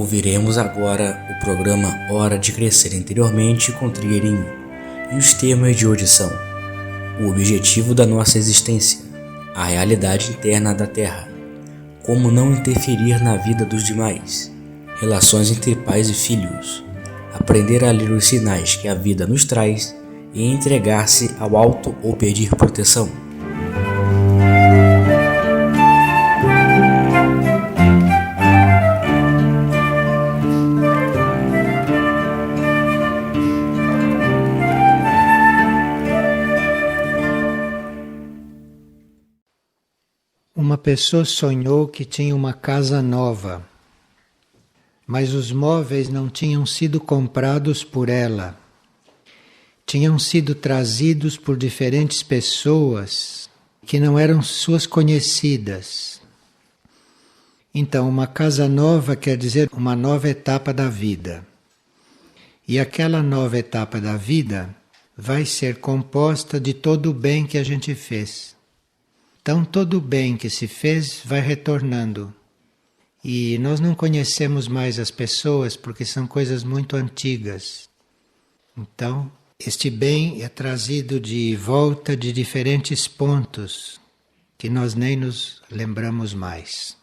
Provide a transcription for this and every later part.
Ouviremos agora o programa Hora de Crescer Interiormente com Trigueirinho. E os temas de hoje são: o objetivo da nossa existência, a realidade interna da Terra, como não interferir na vida dos demais, relações entre pais e filhos, aprender a ler os sinais que a vida nos traz e entregar-se ao alto ou pedir proteção. Uma pessoa sonhou que tinha uma casa nova, mas os móveis não tinham sido comprados por ela. Tinham sido trazidos por diferentes pessoas que não eram suas conhecidas. Então, uma casa nova quer dizer uma nova etapa da vida. E aquela nova etapa da vida vai ser composta de todo o bem que a gente fez. Então, todo o bem que se fez vai retornando. E nós não conhecemos mais as pessoas porque são coisas muito antigas. Então, este bem é trazido de volta de diferentes pontos que nós nem nos lembramos mais.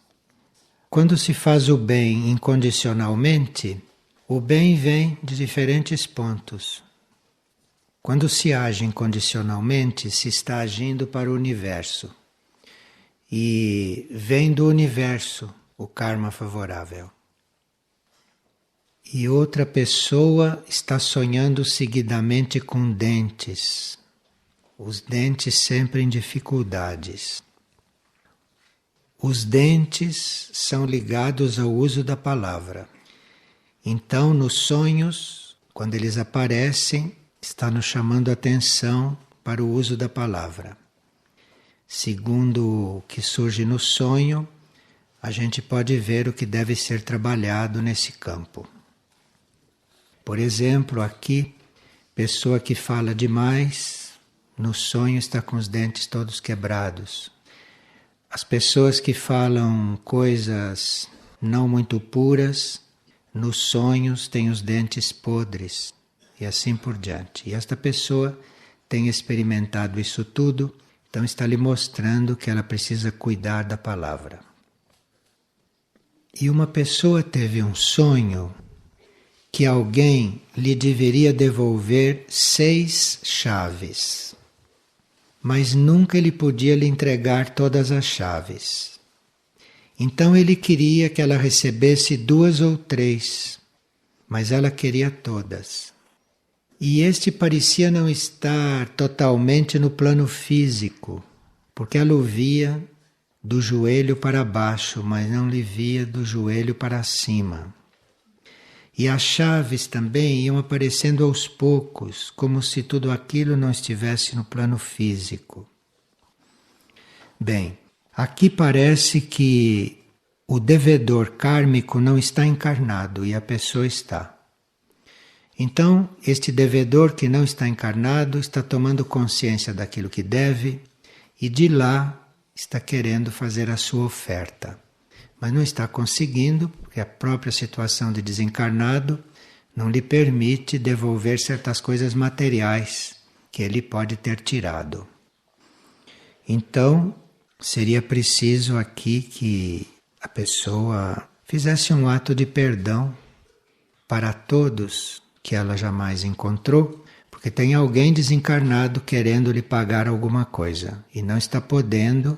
Quando se faz o bem incondicionalmente, o bem vem de diferentes pontos. Quando se age incondicionalmente, se está agindo para o universo. E vem do universo o karma favorável. E outra pessoa está sonhando seguidamente com dentes. Os dentes sempre em dificuldades. Os dentes são ligados ao uso da palavra. Então, nos sonhos, quando eles aparecem, está nos chamando a atenção para o uso da palavra. Segundo o que surge no sonho, a gente pode ver o que deve ser trabalhado nesse campo. Por exemplo, aqui, pessoa que fala demais, no sonho está com os dentes todos quebrados. As pessoas que falam coisas não muito puras, nos sonhos têm os dentes podres, e assim por diante. E esta pessoa tem experimentado isso tudo. Então está lhe mostrando que ela precisa cuidar da palavra. E uma pessoa teve um sonho que alguém lhe deveria devolver 6 chaves. Mas nunca ele podia lhe entregar todas as chaves. Então ele queria que ela recebesse 2 ou 3, mas ela queria todas. E este parecia não estar totalmente no plano físico, porque ela o via do joelho para baixo, mas não lhe via do joelho para cima. E as chaves também iam aparecendo aos poucos, como se tudo aquilo não estivesse no plano físico. Bem, aqui parece que o devedor kármico não está encarnado e a pessoa está. Então, este devedor que não está encarnado está tomando consciência daquilo que deve e de lá está querendo fazer a sua oferta. Mas não está conseguindo, porque a própria situação de desencarnado não lhe permite devolver certas coisas materiais que ele pode ter tirado. Então, seria preciso aqui que a pessoa fizesse um ato de perdão para todos que ela jamais encontrou, porque tem alguém desencarnado querendo lhe pagar alguma coisa e não está podendo,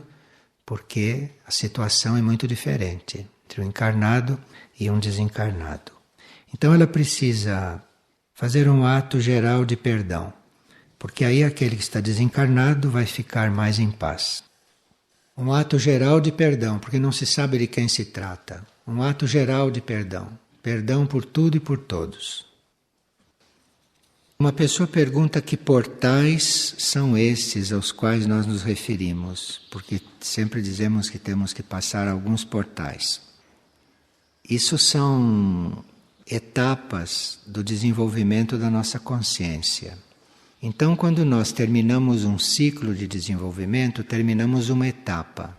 porque a situação é muito diferente entre um encarnado e um desencarnado. Então ela precisa fazer um ato geral de perdão, porque aí aquele que está desencarnado vai ficar mais em paz. Um ato geral de perdão, porque não se sabe de quem se trata. Um ato geral de perdão. Perdão por tudo e por todos. Uma pessoa pergunta que portais são esses aos quais nós nos referimos, porque sempre dizemos que temos que passar alguns portais. Isso são etapas do desenvolvimento da nossa consciência. Então, quando nós terminamos um ciclo de desenvolvimento, terminamos uma etapa.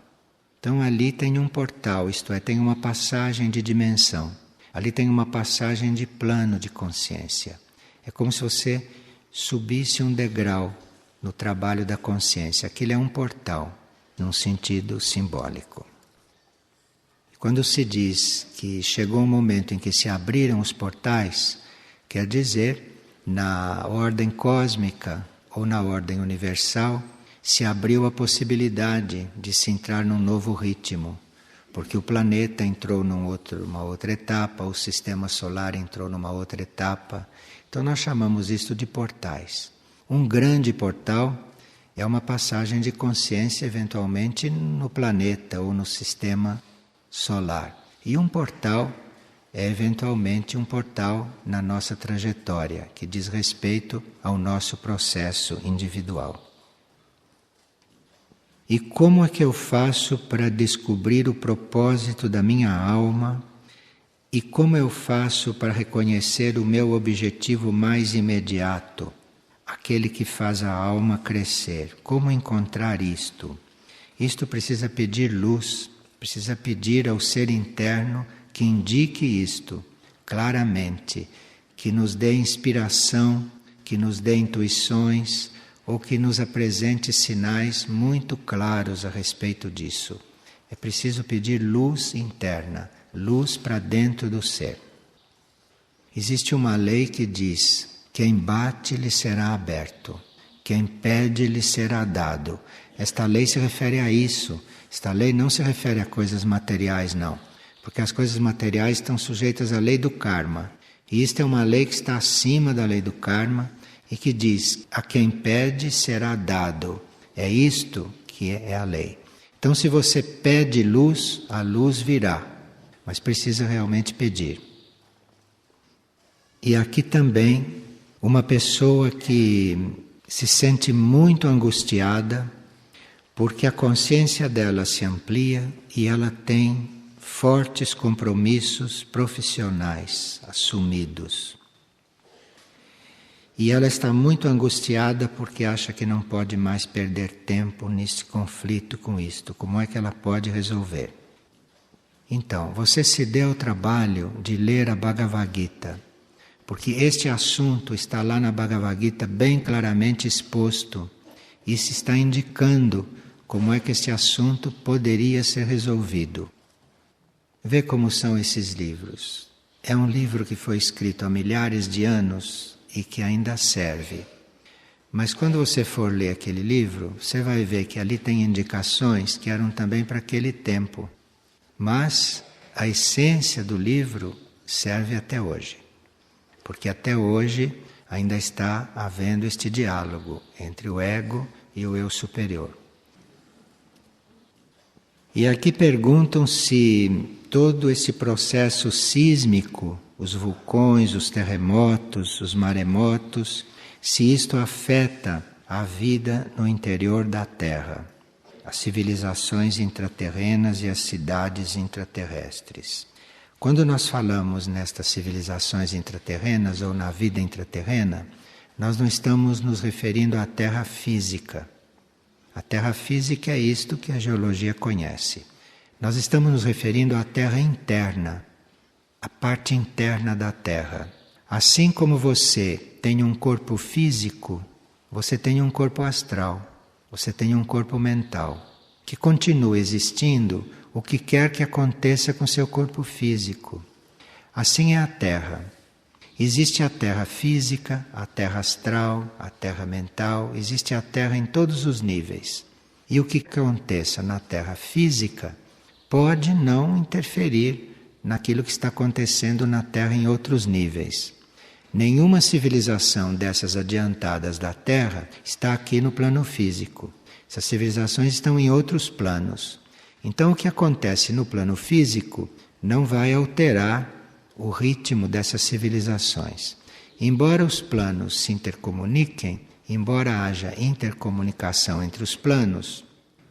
Então ali tem um portal, isto é, tem uma passagem de dimensão. Ali tem uma passagem de plano de consciência. É como se você subisse um degrau no trabalho da consciência. Aquilo é um portal, num sentido simbólico. Quando se diz que chegou um momento em que se abriram os portais, quer dizer, na ordem cósmica ou na ordem universal, se abriu a possibilidade de se entrar num novo ritmo, porque o planeta entrou numa outra etapa, o sistema solar entrou numa outra etapa. Então nós chamamos isto de portais. Um grande portal é uma passagem de consciência, eventualmente, no planeta ou no sistema solar. E um portal é, eventualmente, um portal na nossa trajetória, que diz respeito ao nosso processo individual. E como é que eu faço para descobrir o propósito da minha alma? E como eu faço para reconhecer o meu objetivo mais imediato, aquele que faz a alma crescer? Como encontrar isto? Isto precisa pedir luz, precisa pedir ao ser interno que indique isto claramente, que nos dê inspiração, que nos dê intuições, ou que nos apresente sinais muito claros a respeito disso. É preciso pedir luz interna, luz para dentro do ser. Existe uma lei que diz: quem bate lhe será aberto, quem pede lhe será dado. Esta lei se refere a isso. Esta lei não se refere a coisas materiais, não, porque as coisas materiais estão sujeitas à lei do karma. E isto é uma lei que está acima da lei do karma, e que diz: a quem pede será dado. É isto que é a lei. Então, se você pede luz, a luz virá, mas precisa realmente pedir. E aqui também, uma pessoa que se sente muito angustiada, porque a consciência dela se amplia e ela tem fortes compromissos profissionais assumidos. E ela está muito angustiada porque acha que não pode mais perder tempo nesse conflito com isto. Como é que ela pode resolver? Então, você se deu o trabalho de ler a Bhagavad Gita, porque este assunto está lá na Bhagavad Gita bem claramente exposto e se está indicando como é que este assunto poderia ser resolvido. Vê como são esses livros. É um livro que foi escrito há milhares de anos e que ainda serve. Mas quando você for ler aquele livro, você vai ver que ali tem indicações que eram também para aquele tempo. Mas a essência do livro serve até hoje. Porque até hoje ainda está havendo este diálogo entre o ego e o eu superior. E aqui perguntam se todo esse processo sísmico, os vulcões, os terremotos, os maremotos, se isto afeta a vida no interior da Terra, as civilizações intraterrenas e as cidades intraterrestres. Quando nós falamos nestas civilizações intraterrenas ou na vida intraterrena, nós não estamos nos referindo à Terra física. A Terra física é isto que a geologia conhece. Nós estamos nos referindo à Terra interna, a parte interna da Terra. Assim como você tem um corpo físico, você tem um corpo astral, você tem um corpo mental, que continua existindo o que quer que aconteça com seu corpo físico. Assim é a Terra. Existe a Terra física, a Terra astral, a Terra mental, existe a Terra em todos os níveis. E o que aconteça na Terra física pode não interferir naquilo que está acontecendo na Terra em outros níveis. Nenhuma civilização dessas adiantadas da Terra está aqui no plano físico. Essas civilizações estão em outros planos. Então o que acontece no plano físico não vai alterar o ritmo dessas civilizações. Embora os planos se intercomuniquem, embora haja intercomunicação entre os planos,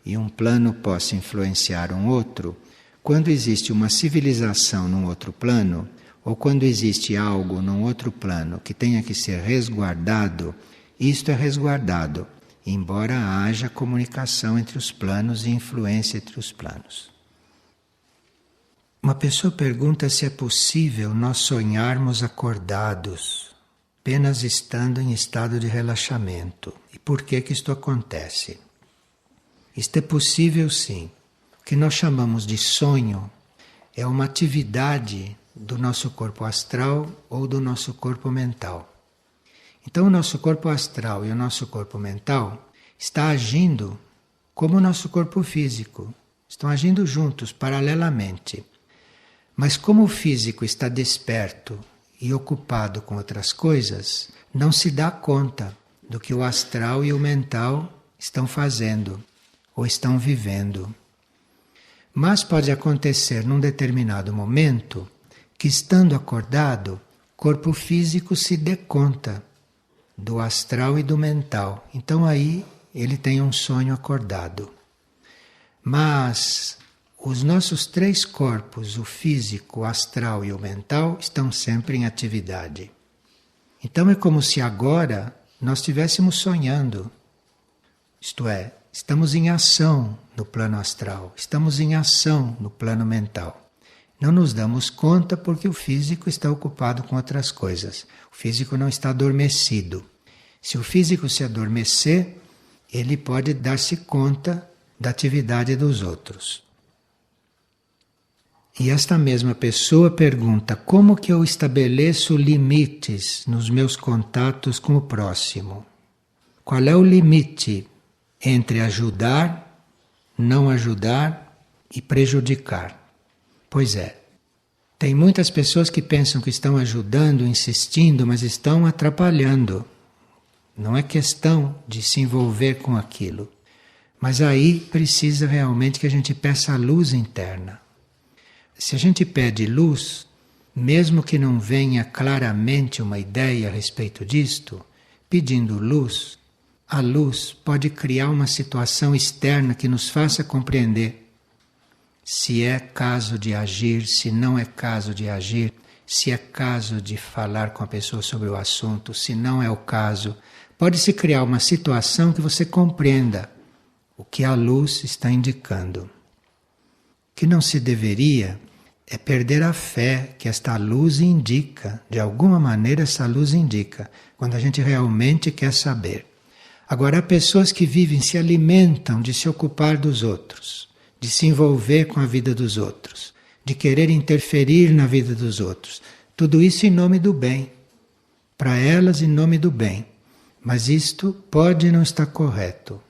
e um plano possa influenciar um outro, quando existe uma civilização num outro plano, ou quando existe algo num outro plano que tenha que ser resguardado, isto é resguardado, embora haja comunicação entre os planos e influência entre os planos. Uma pessoa pergunta se é possível nós sonharmos acordados, apenas estando em estado de relaxamento. E por que isto acontece? Isto é possível sim. O que nós chamamos de sonho é uma atividade do nosso corpo astral ou do nosso corpo mental. Então o nosso corpo astral e o nosso corpo mental está agindo como o nosso corpo físico. Estão agindo juntos, paralelamente. Mas como o físico está desperto e ocupado com outras coisas, não se dá conta do que o astral e o mental estão fazendo ou estão vivendo. Mas pode acontecer num determinado momento que, estando acordado, o corpo físico se dê conta do astral e do mental. Então aí ele tem um sonho acordado. Mas os nossos três corpos, o físico, o astral e o mental, estão sempre em atividade. Então é como se agora nós estivéssemos sonhando. Isto é, estamos em ação no plano astral, estamos em ação no plano mental. Não nos damos conta porque o físico está ocupado com outras coisas. O físico não está adormecido. Se o físico se adormecer, ele pode dar-se conta da atividade dos outros. E esta mesma pessoa pergunta: como que eu estabeleço limites nos meus contatos com o próximo? Qual é o limite entre ajudar, não ajudar e prejudicar? Pois é, tem muitas pessoas que pensam que estão ajudando, insistindo, mas estão atrapalhando. Não é questão de se envolver com aquilo. Mas aí precisa realmente que a gente peça a luz interna. Se a gente pede luz, mesmo que não venha claramente uma ideia a respeito disto, pedindo luz, a luz pode criar uma situação externa que nos faça compreender se é caso de agir, se não é caso de agir, se é caso de falar com a pessoa sobre o assunto, se não é o caso. Pode-se criar uma situação que você compreenda o que a luz está indicando. O que não se deveria é perder a fé que esta luz indica. De alguma maneira essa luz indica, quando a gente realmente quer saber. Agora, há pessoas que vivem, se alimentam de se ocupar dos outros, de se envolver com a vida dos outros, de querer interferir na vida dos outros. Tudo isso em nome do bem. Para elas, em nome do bem. Mas isto pode não estar correto.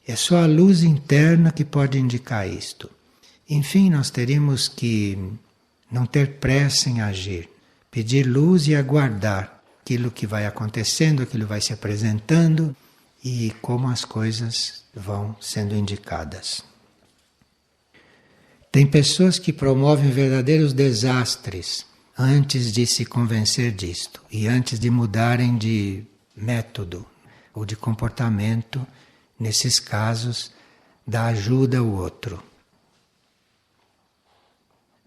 É só a luz interna que pode indicar isto. Enfim, nós teríamos que não ter pressa em agir, pedir luz e aguardar aquilo que vai acontecendo, aquilo vai se apresentando e como as coisas vão sendo indicadas. Tem pessoas que promovem verdadeiros desastres antes de se convencer disto e antes de mudarem de método ou de comportamento, nesses casos, da ajuda ao outro.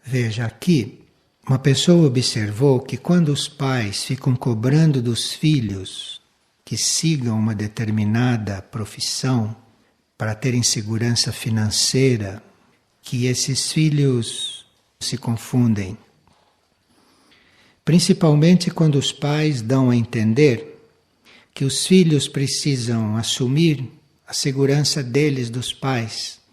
Veja, aqui, uma pessoa observou que quando os pais ficam cobrando dos filhos que sigam uma determinada profissão para terem segurança financeira, que esses filhos se confundem. Principalmente quando os pais dão a entender que os filhos precisam assumir a segurança deles, dos pais,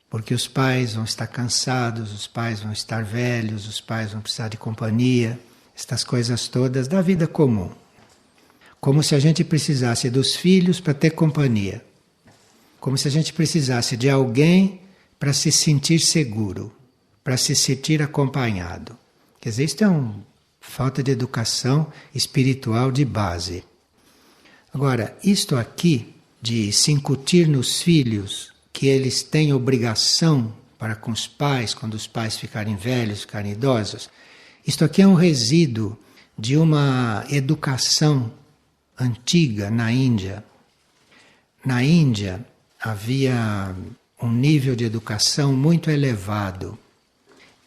porque os pais vão estar cansados, os pais vão estar velhos, os pais vão precisar de companhia, estas coisas todas da vida comum. Como se a gente precisasse dos filhos para ter companhia. Como se a gente precisasse de alguém para se sentir seguro, para se sentir acompanhado. Quer dizer, isto é uma falta de educação espiritual de base. Agora, isto aqui de se incutir nos filhos que eles têm obrigação para com os pais, quando os pais ficarem velhos, ficarem idosos, isto aqui é um resíduo de uma educação antiga na Índia. Na Índia havia um nível de educação muito elevado.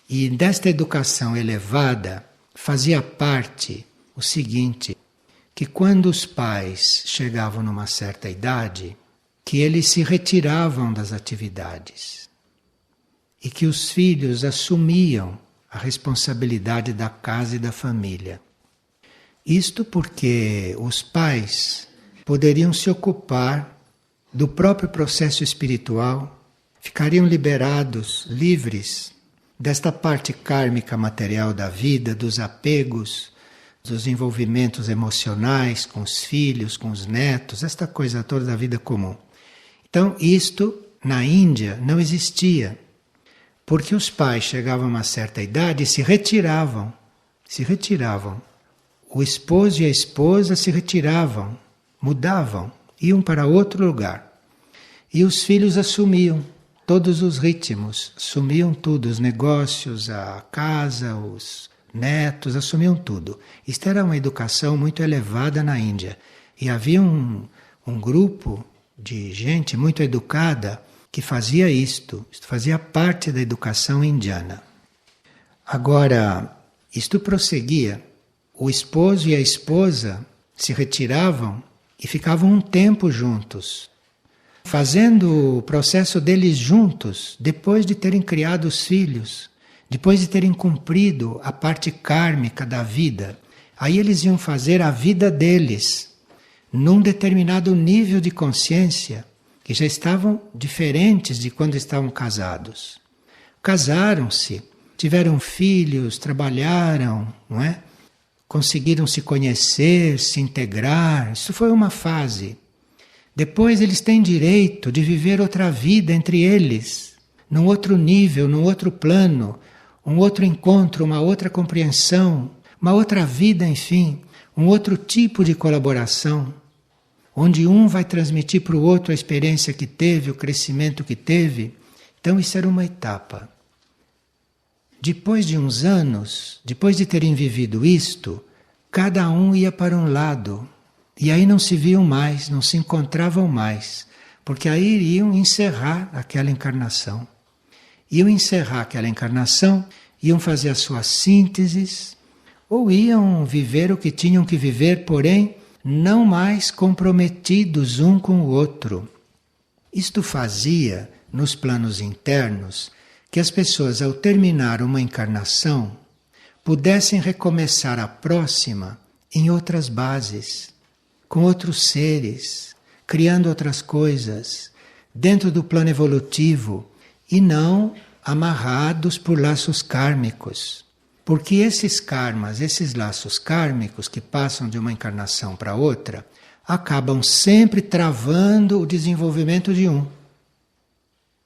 E desta educação elevada fazia parte o seguinte, que quando os pais chegavam numa certa idade, que eles se retiravam das atividades. e que os filhos assumiam a responsabilidade da casa e da família. Isto porque os pais poderiam se ocupar do próprio processo espiritual, ficariam liberados, livres desta parte kármica material da vida, dos apegos, dos envolvimentos emocionais com os filhos, com os netos, esta coisa toda da vida comum. Então, isto na Índia não existia, porque os pais chegavam a uma certa idade e se retiravam. O esposo e a esposa se retiravam, mudavam, iam para outro lugar. E os filhos assumiam todos os ritmos, assumiam tudo, os negócios, a casa, os netos, assumiam tudo. Isto era uma educação muito elevada na Índia. E havia um grupo de gente muito educada que fazia isto fazia parte da educação indiana. Agora, isto prosseguia. O esposo e a esposa se retiravam e ficavam um tempo juntos, fazendo o processo deles juntos, depois de terem criado os filhos, depois de terem cumprido a parte kármica da vida. Aí eles iam fazer a vida deles, num determinado nível de consciência, que já estavam diferentes de quando estavam casados. Casaram-se, tiveram filhos, trabalharam, não é? Conseguiram se conhecer, se integrar. Isso foi uma fase. Depois eles têm direito de viver outra vida entre eles, num outro nível, num outro plano, um outro encontro, uma outra compreensão, uma outra vida, enfim, um outro tipo de colaboração, onde um vai transmitir para o outro a experiência que teve, o crescimento que teve. Então isso era uma etapa. Depois de uns anos, depois de terem vivido isto, cada um ia para um lado. E aí não se viam mais, não se encontravam mais. Porque aí iriam encerrar aquela encarnação. Iam encerrar aquela encarnação, iam fazer as suas sínteses, ou iam viver o que tinham que viver, porém, não mais comprometidos um com o outro. Isto fazia, nos planos internos, que as pessoas, ao terminar uma encarnação, pudessem recomeçar a próxima em outras bases, com outros seres, criando outras coisas, dentro do plano evolutivo, e não amarrados por laços kármicos. Porque esses karmas, esses laços kármicos que passam de uma encarnação para outra, acabam sempre travando o desenvolvimento de um.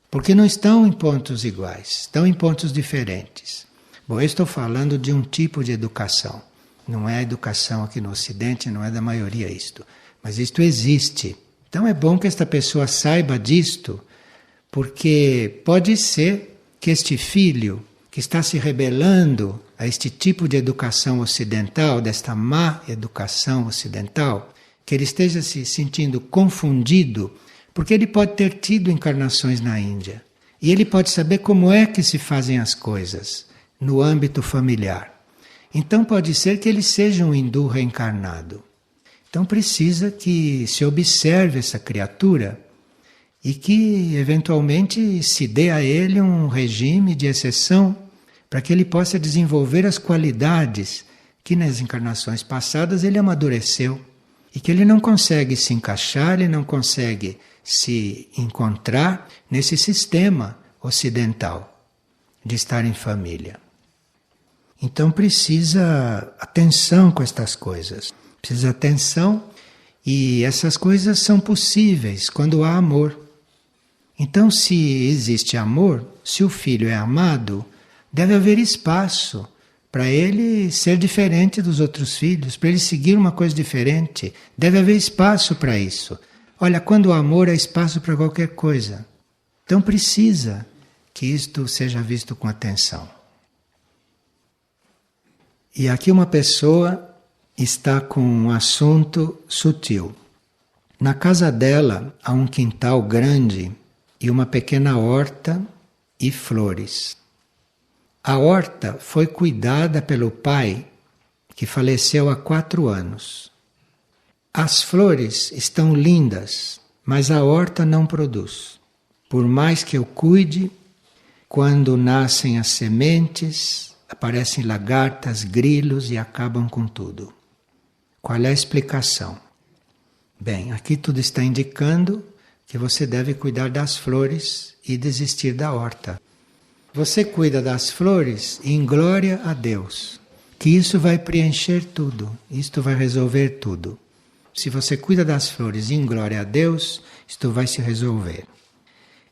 Porque não estão em pontos iguais, estão em pontos diferentes. Bom, eu estou falando de um tipo de educação. Não é a educação aqui no Ocidente, não é da maioria isto. Mas isto existe. Então é bom que esta pessoa saiba disto, porque pode ser que este filho que está se rebelando a este tipo de educação ocidental, desta má educação ocidental, que ele esteja se sentindo confundido, porque ele pode ter tido encarnações na Índia. E ele pode saber como é que se fazem as coisas no âmbito familiar. Então pode ser que ele seja um hindu reencarnado. Então precisa que se observe essa criatura e que eventualmente se dê a ele um regime de exceção para que ele possa desenvolver as qualidades que nas encarnações passadas ele amadureceu e que ele não consegue se encaixar, ele não consegue se encontrar nesse sistema ocidental de estar em família. Então precisa atenção com estas coisas. Precisa atenção, e essas coisas são possíveis quando há amor. Então, se existe amor, se o filho é amado, deve haver espaço para ele ser diferente dos outros filhos, para ele seguir uma coisa diferente. Deve haver espaço para isso. Olha, quando o amor há espaço para qualquer coisa. Então precisa que isto seja visto com atenção. E aqui uma pessoa está com um assunto sutil. Na casa dela há um quintal grande e uma pequena horta e flores. A horta foi cuidada pelo pai, que faleceu há 4 anos. As flores estão lindas, mas a horta não produz. Por mais que eu cuide, quando nascem as sementes, aparecem lagartas, grilos e acabam com tudo. Qual é a explicação? Bem, aqui tudo está indicando que você deve cuidar das flores e desistir da horta. Você cuida das flores em glória a Deus, que isso vai preencher tudo, isto vai resolver tudo. Se você cuida das flores em glória a Deus, isto vai se resolver.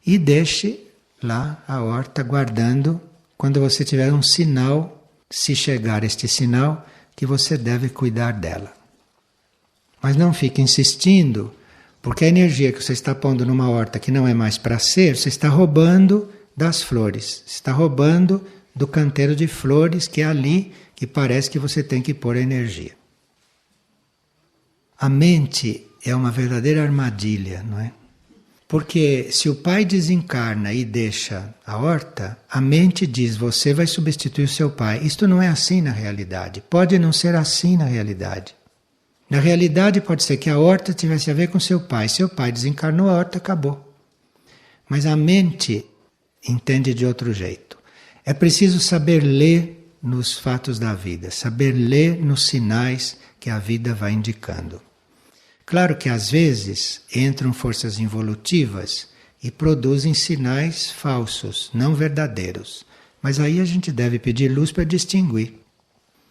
E deixe lá a horta guardando quando você tiver um sinal, se chegar este sinal, que você deve cuidar dela. Mas não fique insistindo, porque a energia que você está pondo numa horta que não é mais para ser, você está roubando das flores, está roubando do canteiro de flores que é ali que parece que você tem que pôr a energia. A mente é uma verdadeira armadilha, não é? Porque se o pai desencarna e deixa a horta, a mente diz, você vai substituir o seu pai. Isto não é assim na realidade. Pode não ser assim na realidade. Na realidade pode ser que a horta tivesse a ver com seu pai. Seu pai desencarnou, a horta acabou. Mas a mente entende de outro jeito. É preciso saber ler nos fatos da vida, saber ler nos sinais que a vida vai indicando. Claro que às vezes entram forças involutivas e produzem sinais falsos, não verdadeiros. Mas aí a gente deve pedir luz para distinguir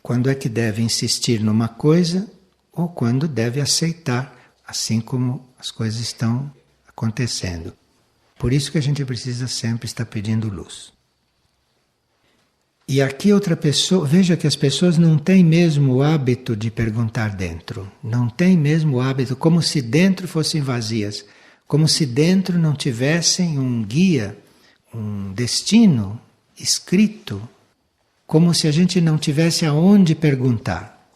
quando é que deve insistir numa coisa ou quando deve aceitar, assim como as coisas estão acontecendo. Por isso que a gente precisa sempre estar pedindo luz. E aqui outra pessoa, veja que as pessoas não têm mesmo o hábito de perguntar dentro. Não têm mesmo o hábito, como se dentro fossem vazias. Como se dentro não tivessem um guia, um destino escrito. Como se a gente não tivesse aonde perguntar.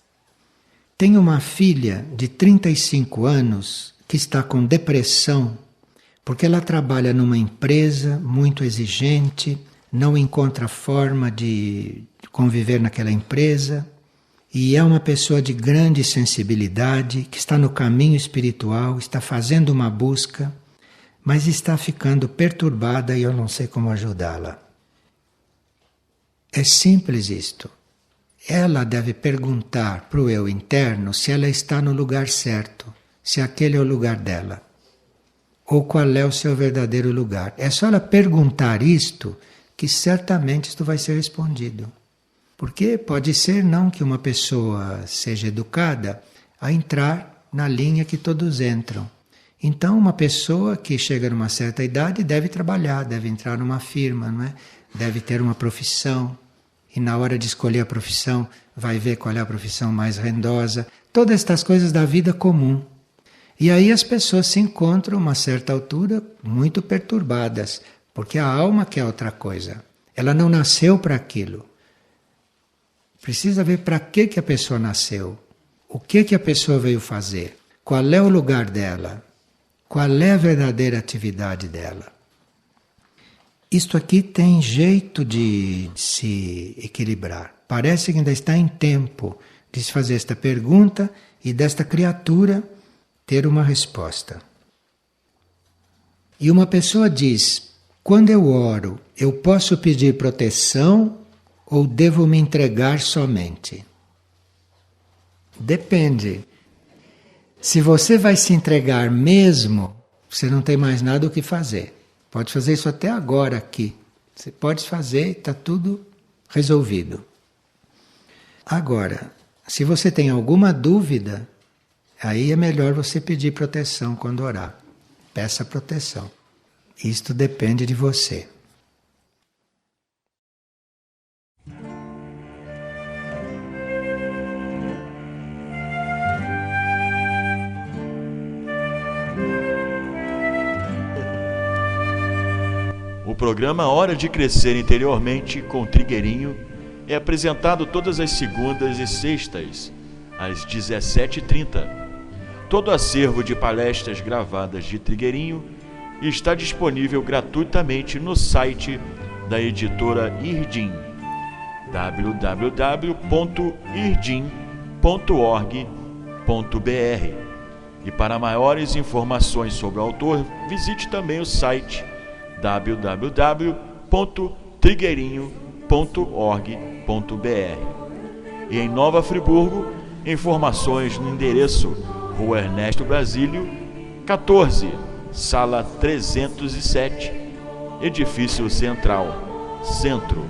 Tenho uma filha de 35 anos que está com depressão, porque ela trabalha numa empresa muito exigente, não encontra forma de conviver naquela empresa e é uma pessoa de grande sensibilidade, que está no caminho espiritual, está fazendo uma busca, mas está ficando perturbada e eu não sei como ajudá-la. É simples isto. Ela deve perguntar para o eu interno se ela está no lugar certo, se aquele é o lugar dela, ou qual é o seu verdadeiro lugar. É só ela perguntar isto que certamente isto vai ser respondido. Porque pode ser não que uma pessoa seja educada a entrar na linha que todos entram. Então uma pessoa que chega numa certa idade deve trabalhar, deve entrar numa firma, não é? Deve ter uma profissão. E na hora de escolher a profissão vai ver qual é a profissão mais rendosa. Todas estas coisas da vida comum. E aí as pessoas se encontram a uma certa altura muito perturbadas. Porque a alma quer outra coisa. Ela não nasceu para aquilo. Precisa ver para que a pessoa nasceu. O que a pessoa veio fazer. Qual é o lugar dela. Qual é a verdadeira atividade dela. Isto aqui tem jeito de se equilibrar. Parece que ainda está em tempo de se fazer esta pergunta e desta criatura ter uma resposta. E uma pessoa diz... Quando eu oro, eu posso pedir proteção ou devo me entregar somente? Depende. Se você vai se entregar mesmo, você não tem mais nada o que fazer. Pode fazer isso até agora aqui. Você pode fazer e está tudo resolvido. Agora, se você tem alguma dúvida, aí é melhor você pedir proteção quando orar. Peça proteção. Isto depende de você. O programa Hora de Crescer Interiormente com Trigueirinho é apresentado todas as segundas e sextas, às 17h30. Todo acervo de palestras gravadas de Trigueirinho está disponível gratuitamente no site da editora Irdim, www.irdim.org.br. E para maiores informações sobre o autor, visite também o site www.irdim.org.br. trigueirinho.org.br. E em Nova Friburgo, informações no endereço Rua Ernesto Brasílio, 14, Sala 307, Edifício Central, Centro.